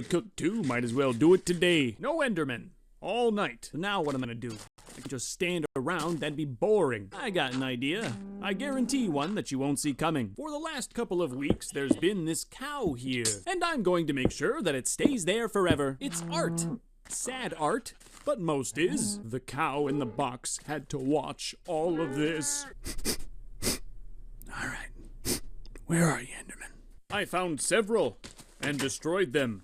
cooked too, might as well do it today. No Enderman. All night. Now what I'm gonna do? I can just stand around, that'd be boring. I got an idea. I guarantee one that you won't see coming. For the last couple of weeks, there's been this cow here, and I'm going to make sure that it stays there forever. It's art. Sad art, but most is. The cow in the box had to watch all of this. Alright. Where are you, Enderman? I found several and destroyed them.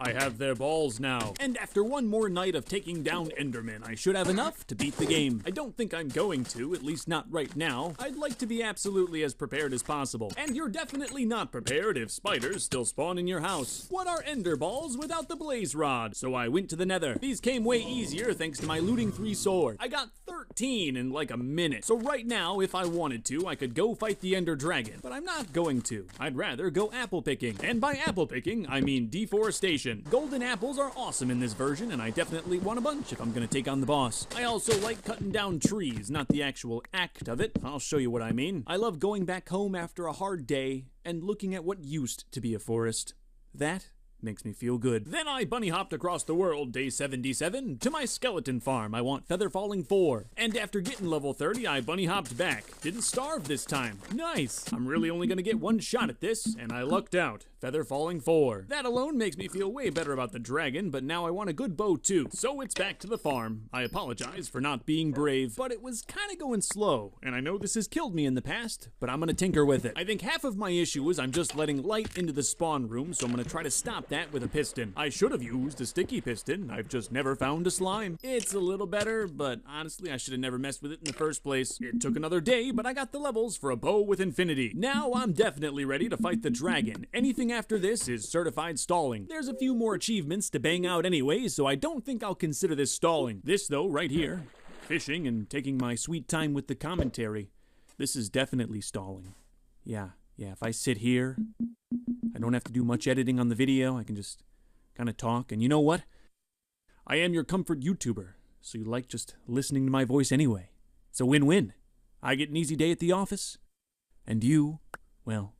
I have their balls now. And after one more night of taking down Enderman, I should have enough to beat the game. I don't think I'm going to, at least not right now. I'd like to be absolutely as prepared as possible. And you're definitely not prepared if spiders still spawn in your house. What are ender balls without the blaze rod? So I went to the nether. These came way easier thanks to my looting 3 sword. I got 13 in like a minute. So right now, if I wanted to, I could go fight the ender dragon. But I'm not going to. I'd rather go apple picking. And by apple picking, I mean deforestation. Golden apples are awesome in this version, and I definitely want a bunch if I'm gonna take on the boss. I also like cutting down trees, not the actual act of it. I'll show you what I mean. I love going back home after a hard day and looking at what used to be a forest. That makes me feel good. Then I bunny hopped across the world, day 77, to my skeleton farm. I want Feather Falling 4. And after getting level 30, I bunny hopped back. Didn't starve this time. Nice. I'm really only gonna get one shot at this, and I lucked out. Feather Falling 4. That alone makes me feel way better about the dragon, but now I want a good bow too. So it's back to the farm. I apologize for not being brave, but it was kinda going slow, and I know this has killed me in the past, but I'm gonna tinker with it. I think half of my issue is I'm just letting light into the spawn room, so I'm gonna try to stop that with a piston. I should have used a sticky piston. I've just never found a slime. It's a little better, but honestly, I should have never messed with it in the first place. It took another day, but I got the levels for a bow with infinity. Now I'm definitely ready to fight the dragon. Anything after this is certified stalling. There's a few more achievements to bang out anyway, so I don't think I'll consider this stalling. This though, right here, fishing and taking my sweet time with the commentary, this is definitely stalling. Yeah, if I sit here, I don't have to do much editing on the video. I can just kind of talk. And you know what? I am your comfort YouTuber, so you like just listening to my voice anyway. It's a win-win. I get an easy day at the office, and you, well,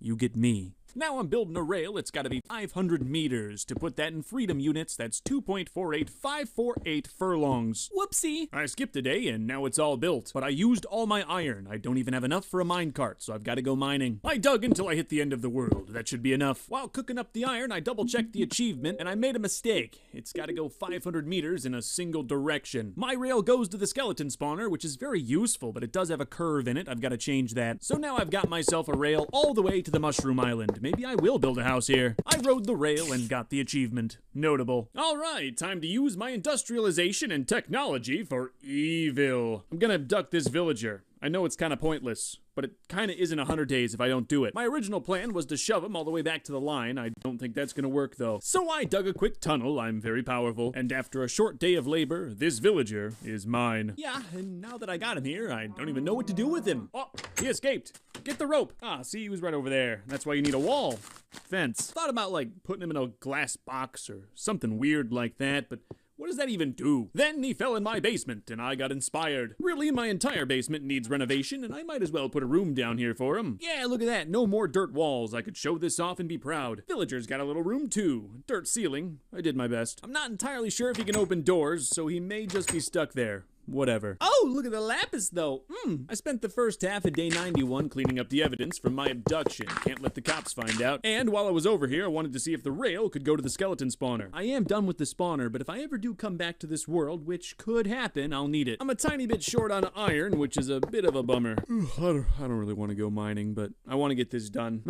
you get me. Now I'm building a rail. It's got to be 500 meters. To put that in freedom units, that's 2.48548 furlongs. Whoopsie! I skipped a day and now it's all built. But I used all my iron. I don't even have enough for a minecart, so I've got to go mining. I dug until I hit the end of the world. That should be enough. While cooking up the iron, I double-checked the achievement and I made a mistake. It's got to go 500 meters in a single direction. My rail goes to the skeleton spawner, which is very useful, but it does have a curve in it. I've got to change that. So now I've got myself a rail all the way to the Mushroom Island. Maybe I will build a house here. I rode the rail and got the achievement. Notable. Alright, time to use my industrialization and technology for evil. I'm gonna abduct this villager. I know it's kind of pointless, but it kind of isn't 100 days if I don't do it. My original plan was to shove him all the way back to the line. I don't think that's gonna work though. So I dug a quick tunnel. I'm very powerful. And after a short day of labor, this villager is mine. Yeah, and now that I got him here, I don't even know what to do with him. Oh, he escaped. Get the rope. Ah, see, he was right over there. That's why you need a wall. Fence. Thought about like putting him in a glass box or something weird like that, but what does that even do? Then he fell in my basement, and I got inspired. Really, my entire basement needs renovation, and I might as well put a room down here for him. Yeah, look at that. No more dirt walls. I could show this off and be proud. Villager's got a little room, too. Dirt ceiling. I did my best. I'm not entirely sure if he can open doors, so he may just be stuck there. Whatever. Oh, look at the lapis, though. I spent the first half of day 91 cleaning up the evidence from my abduction. Can't let the cops find out. And while I was over here, I wanted to see if the rail could go to the skeleton spawner. I am done with the spawner, but if I ever do come back to this world, which could happen, I'll need it. I'm a tiny bit short on iron, which is a bit of a bummer. I don't really want to go mining, but I want to get this done.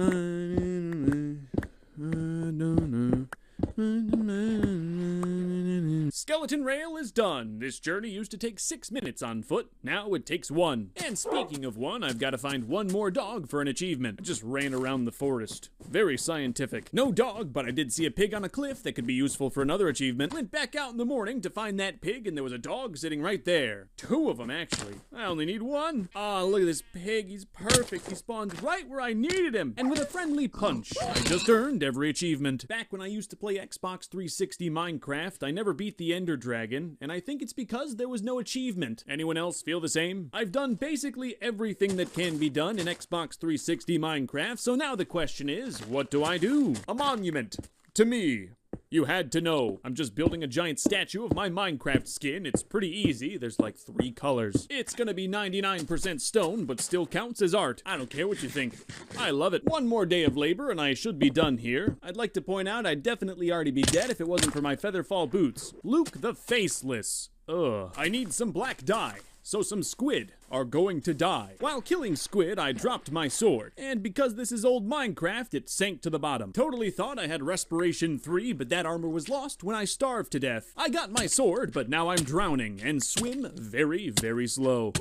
Skeleton rail is done. This journey used to take 6 minutes on foot. Now it takes 1. And speaking of 1, I've got to find 1 more dog for an achievement. I just ran around the forest. Very scientific. No dog, but I did see a pig on a cliff that could be useful for another achievement. Went back out in the morning to find that pig, and there was a dog sitting right there. 2 of them, actually. I only need 1. Ah, look at this pig. He's perfect. He spawned right where I needed him. And with a friendly punch, I just earned every achievement. Back when I used to play Xbox 360 Minecraft, I never beat the Ender Dragon, and I think it's because there was no achievement. Anyone else feel the same? I've done basically everything that can be done in Xbox 360 Minecraft, so now the question is, what do I do? A monument to me. You had to know. I'm just building a giant statue of my Minecraft skin. It's pretty easy. There's like 3 colors. It's gonna be 99% stone, but still counts as art. I don't care what you think. I love it. One more day of labor and I should be done here. I'd like to point out I'd definitely already be dead if it wasn't for my Featherfall boots. Luke the Faceless. Ugh. I need some black dye. So some squid are going to die. While killing squid, I dropped my sword. And because this is old Minecraft, it sank to the bottom. Totally thought I had respiration 3, but that armor was lost when I starved to death. I got my sword, but now I'm drowning and swim very, very slow.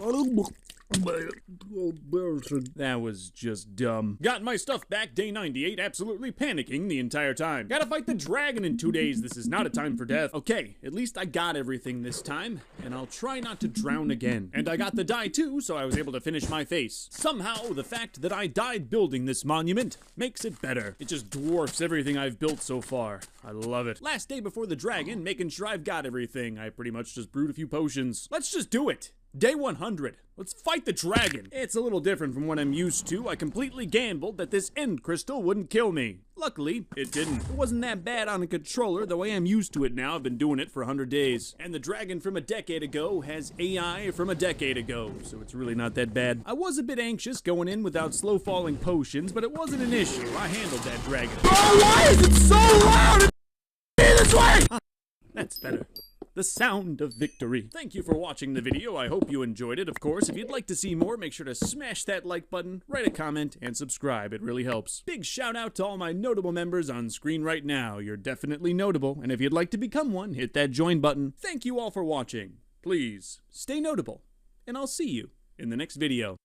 That was just dumb. Got my stuff back day 98, absolutely panicking the entire time. Gotta fight the dragon in 2 days. This is not a time for death. Okay, at least I got everything this time, and I'll try not to drown again. And I got the dye too, so I was able to finish my face. Somehow, the fact that I died building this monument makes it better. It just dwarfs everything I've built so far. I love it. Last day before the dragon, making sure I've got everything. I pretty much just brewed a few potions. Let's just do it. Day 100. Let's fight the dragon. It's a little different from what I'm used to. I completely gambled that this end crystal wouldn't kill me. Luckily, it didn't. It wasn't that bad on a controller, though I am used to it now. I've been doing it for 100 days. And the dragon from a decade ago has AI from a decade ago, so it's really not that bad. I was a bit anxious going in without slow falling potions, but it wasn't an issue. I handled that dragon. Oh, why is it so loud? This way! That's better. The sound of victory. Thank you for watching the video. I hope you enjoyed it. Of course, if you'd like to see more, make sure to smash that like button, write a comment, and subscribe. It really helps. Big shout out to all my notable members on screen right now. You're definitely notable, and if you'd like to become one, hit that join button. Thank you all for watching. Please, stay notable, and I'll see you in the next video.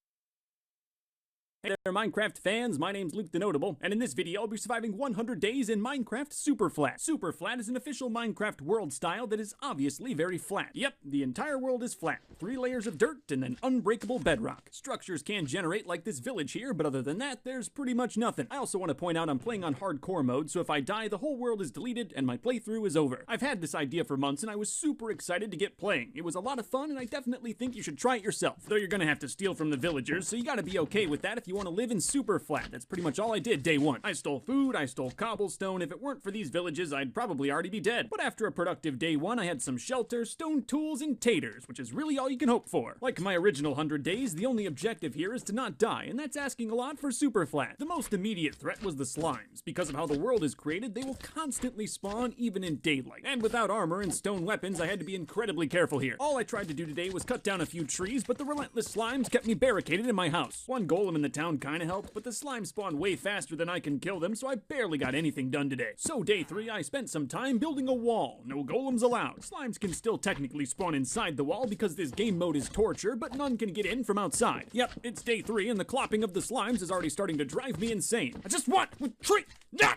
Hey there, Minecraft fans, my name's Luke the Notable, and in this video I'll be surviving 100 days in Minecraft Super Flat. Super Flat is an official Minecraft world style that is obviously very flat. Yep, the entire world is flat. 3 layers of dirt and an unbreakable bedrock. Structures can generate like this village here, but other than that, there's pretty much nothing. I also want to point out I'm playing on hardcore mode, so if I die, the whole world is deleted and my playthrough is over. I've had this idea for months and I was super excited to get playing. It was a lot of fun and I definitely think you should try it yourself. Though you're gonna have to steal from the villagers, so you gotta be okay with that if you want to live in Super Flat. That's pretty much all I did day 1. I stole food, I stole cobblestone. If it weren't for these villages, I'd probably already be dead. But after a productive day 1, I had some shelter, stone tools, and taters, which is really all you can hope for. Like my original 100 days, the only objective here is to not die, and that's asking a lot for Super Flat. The most immediate threat was the slimes. Because of how the world is created, they will constantly spawn even in daylight. And without armor and stone weapons, I had to be incredibly careful here. All I tried to do today was cut down a few trees, but the relentless slimes kept me barricaded in my house. One golem in the town kinda helped, but the slimes spawn way faster than I can kill them, so I barely got anything done today. So day 3, I spent some time building a wall. No golems allowed. Slimes can still technically spawn inside the wall because this game mode is torture, but none can get in from outside. Yep, it's day 3 and the clopping of the slimes is already starting to drive me insane. I just want retreat!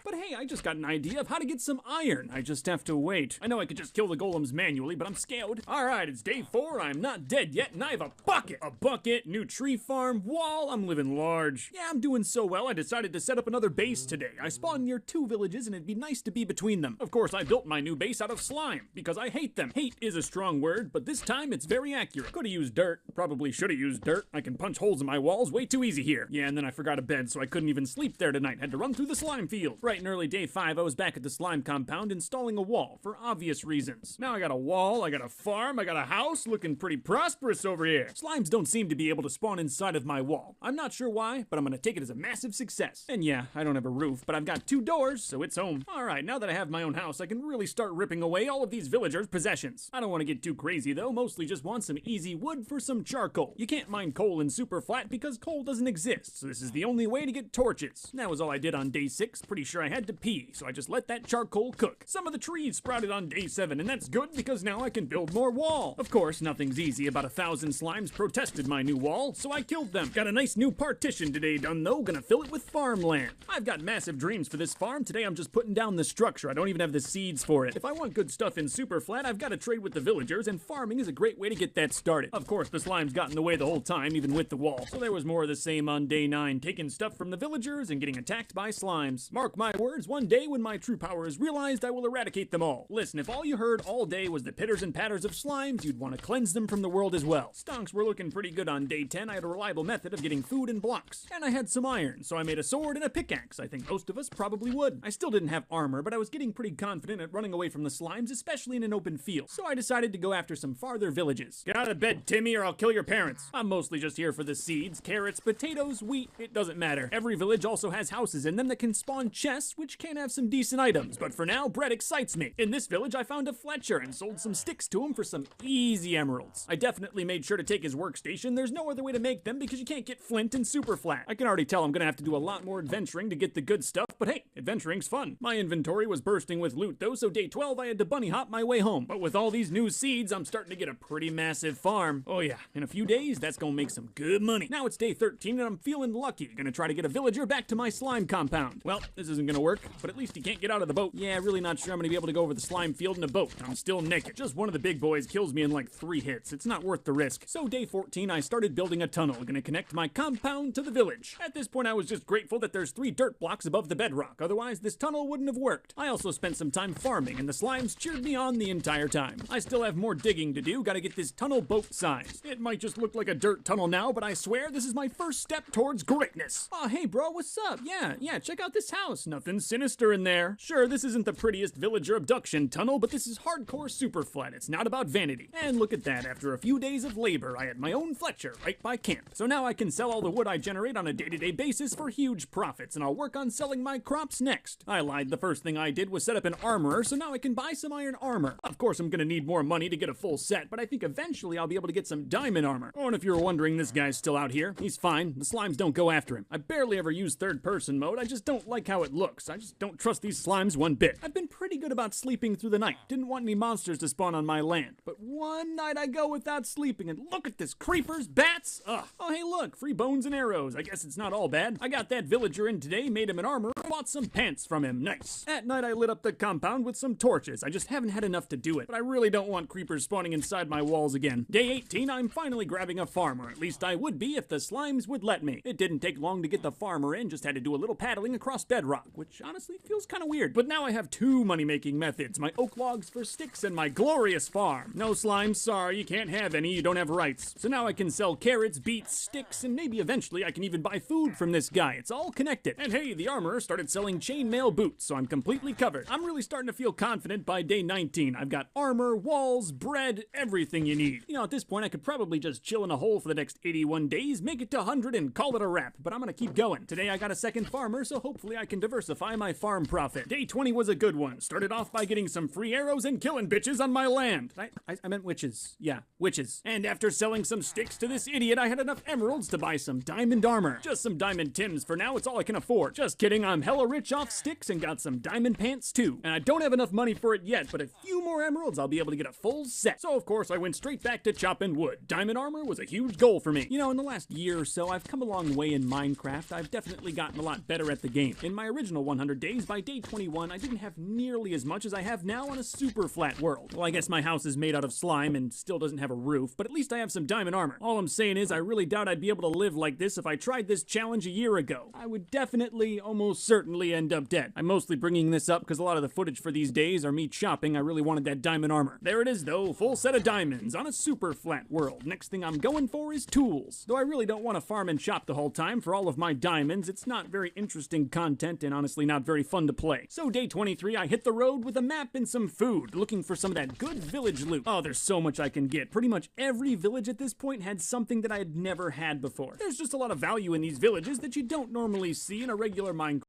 But hey, I just got an idea of how to get some iron. I just have to wait. I know I could just kill the golems manually, but I'm scared. Alright, it's day 4, I'm not dead yet, and I have a bucket! A bucket, new tree farm, wall, I'm living large. Yeah, I'm doing so well, I decided to set up another base today. I spawned near 2 villages and it'd be nice to be between them. Of course, I built my new base out of slime, because I hate them. Hate is a strong word, but this time it's very accurate. Could've used dirt. Probably should've used dirt. I can punch holes in my walls way too easy here. Yeah, and then I forgot a bed, so I couldn't even sleep there tonight. Had to run through the slime field. Right in early day 5, I was back at the slime compound installing a wall, for obvious reasons. Now I got a wall, I got a farm, I got a house, looking pretty prosperous over here. Slimes don't seem to be able to spawn inside of my wall. I'm not sure why, but I'm gonna take it as a massive success. And yeah, I don't have a roof, but I've got 2 doors, so it's home. Alright, now that I have my own house, I can really start ripping away all of these villagers' possessions. I don't want to get too crazy though, mostly just want some easy wood for some charcoal. You can't mine coal in Super Flat because coal doesn't exist, so this is the only way to get torches. That was all I did on day 6, pretty sure I had to pee, so I just let that charcoal cook. Some of the trees sprouted on day 7, and that's good because now I can build more wall. Of course, nothing's easy. About 1,000 slimes protested my new wall, so I killed them. Got a nice new partition today done though, gonna fill it with farmland. I've got massive dreams for this farm. Today I'm just putting down the structure. I don't even have the seeds for it. If I want good stuff in Super Flat, I've got to trade with the villagers, and farming is a great way to get that started. Of course, the slimes got in the way the whole time, even with the wall. So there was more of the same on day 9, taking stuff from the villagers and getting attacked by slimes. Mark my words, one day when my true power is realized, I will eradicate them all. Listen, if all you heard all day was the pitters and patters of slimes, you'd want to cleanse them from the world as well. Stonks were looking pretty good on day 10. I had a reliable method of getting food and blocks blocks. And I had some iron, so I made a sword and a pickaxe. I think most of us probably would. I still didn't have armor, but I was getting pretty confident at running away from the slimes, especially in an open field. So I decided to go after some farther villages. Get out of bed, Timmy, or I'll kill your parents. I'm mostly just here for the seeds, carrots, potatoes, wheat. It doesn't matter. Every village also has houses in them that can spawn chests, which can have some decent items. But for now, bread excites me. In this village, I found a Fletcher and sold some sticks to him for some easy emeralds. I definitely made sure to take his workstation. There's no other way to make them because you can't get flint and super flat. I can already tell I'm gonna have to do a lot more adventuring to get the good stuff, but hey, adventuring's fun. My inventory was bursting with loot though, so day 12 I had to bunny hop my way home. But with all these new seeds, I'm starting to get a pretty massive farm. Oh yeah, in a few days, that's gonna make some good money. Now it's day 13 and I'm feeling lucky. Gonna try to get a villager back to my slime compound. Well, this isn't gonna work, but at least he can't get out of the boat. Yeah, really not sure I'm gonna be able to go over the slime field in a boat. I'm still naked. Just one of the big boys kills me in like 3 hits. It's not worth the risk. So day 14, I started building a tunnel. Gonna connect my compound to the village. At this point, I was just grateful that there's 3 dirt blocks above the bedrock. Otherwise, this tunnel wouldn't have worked. I also spent some time farming, and the slimes cheered me on the entire time. I still have more digging to do. Gotta get this tunnel boat sized. It might just look like a dirt tunnel now, but I swear this is my first step towards greatness. Oh, hey, bro, what's up? Yeah, check out this house. Nothing sinister in there. Sure, this isn't the prettiest villager abduction tunnel, but this is hardcore super flat. It's not about vanity. And look at that. After a few days of labor, I had my own Fletcher right by camp. So now I can sell all the wood I generate on a day-to-day basis for huge profits, and I'll work on selling my crops next. I lied. The first thing I did was set up an armorer, so now I can buy some iron armor. Of course, I'm gonna need more money to get a full set, but I think eventually I'll be able to get some diamond armor. Oh, and if you're wondering, this guy's still out here. He's fine. The slimes don't go after him. I barely ever use third-person mode. I just don't like how it looks. I just don't trust these slimes one bit. I've been pretty good about sleeping through the night. Didn't want any monsters to spawn on my land. But one night I go without sleeping, and look at this. Creepers, bats. Ugh. Oh, hey, look. Free bones and arrows. I guess it's not all bad. I got that villager in today, made him an armor, bought some pants from him. Nice. At night, I lit up the compound with some torches. I just haven't had enough to do it, but I really don't want creepers spawning inside my walls again. Day 18, I'm finally grabbing a farmer. At least I would be if the slimes would let me. It didn't take long to get the farmer in, just had to do a little paddling across bedrock, which honestly feels kind of weird. But now I have 2 money-making methods, my oak logs for sticks and my glorious farm. No slimes, sorry, you can't have any, you don't have rights. So now I can sell carrots, beets, sticks, and maybe eventually I can even buy food from this guy. It's all connected. And hey, the armorer started selling chainmail boots, so I'm completely covered. I'm really starting to feel confident by day 19. I've got armor, walls, bread, everything you need. You know, at this point, I could probably just chill in a hole for the next 81 days, make it to 100, and call it a wrap, but I'm gonna keep going. Today I got a second farmer, so hopefully I can diversify my farm profit. Day 20 was a good one. Started off by getting some free arrows and killing bitches on my land. I meant witches. Yeah, witches. And after selling some sticks to this idiot, I had enough emeralds to buy some diamond armor. Just some diamond Tims for now, it's all I can afford. Just kidding, I'm hella rich off sticks and got some diamond pants too. And I don't have enough money for it yet, but a few more emeralds, I'll be able to get a full set. So of course, I went straight back to chopping wood. Diamond armor was a huge goal for me. You know, in the last year or so, I've come a long way in Minecraft. I've definitely gotten a lot better at the game. In my original 100 days, by day 21, I didn't have nearly as much as I have now on a super flat world. Well, I guess my house is made out of slime and still doesn't have a roof, but at least I have some diamond armor. All I'm saying is I really doubt I'd be able to live like this if I tried this challenge a year ago. I would definitely, almost certainly end up dead. I'm mostly bringing this up because a lot of the footage for these days are me chopping. I really wanted that diamond armor. There it is though, full set of diamonds on a super flat world. Next thing I'm going for is tools. Though I really don't want to farm and chop the whole time for all of my diamonds, it's not very interesting content and honestly not very fun to play. So day 23, I hit the road with a map and some food, looking for some of that good village loot. Oh, there's so much I can get. Pretty much every village at this point had something that I had never had before. There's just a lot of value in these villages that you don't normally see in a regular Minecraft.